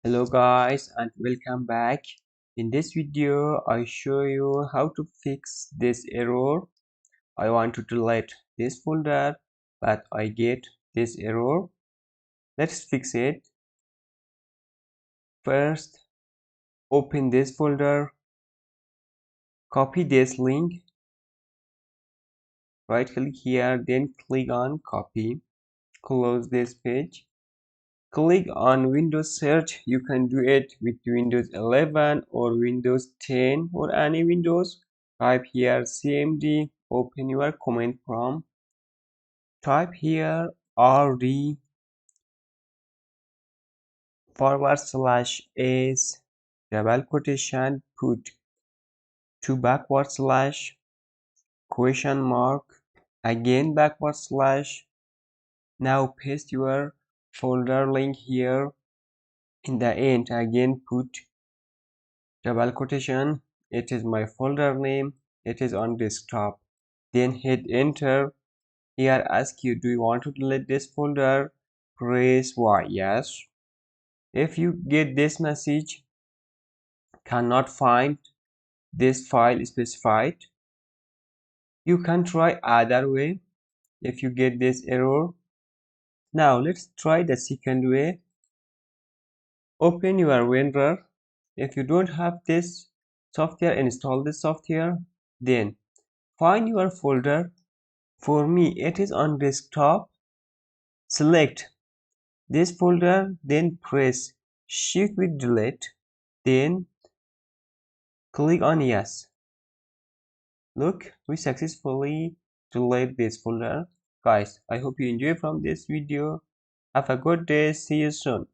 Hello guys and welcome back. In this video I show you how to fix this error. I want to delete this folder but I get this error. Let's fix it. First open this folder, copy this link, right click here, then click on copy, close this page. Click on Windows search. You can do it with Windows 11 or Windows 10 or any Windows. Type here cmd, open your command prompt. Type here rd /s double quotation put // question mark again // now paste your folder link here. In the end again put double quotation, it is my folder name, it is on desktop, then hit enter. Here ask you, do you want to delete this folder? Press Y, yes. If you get this message, cannot find this file specified, you can try other way. If you get this error, now let's try the second way. Open your WinRAR. If you don't have this software, install this software, then find your folder. For me it is on desktop. Select this folder, then press shift with delete, then click on yes. Look, we successfully delete this folder. Guys, I hope you enjoy from this video. Have a good day. See you soon.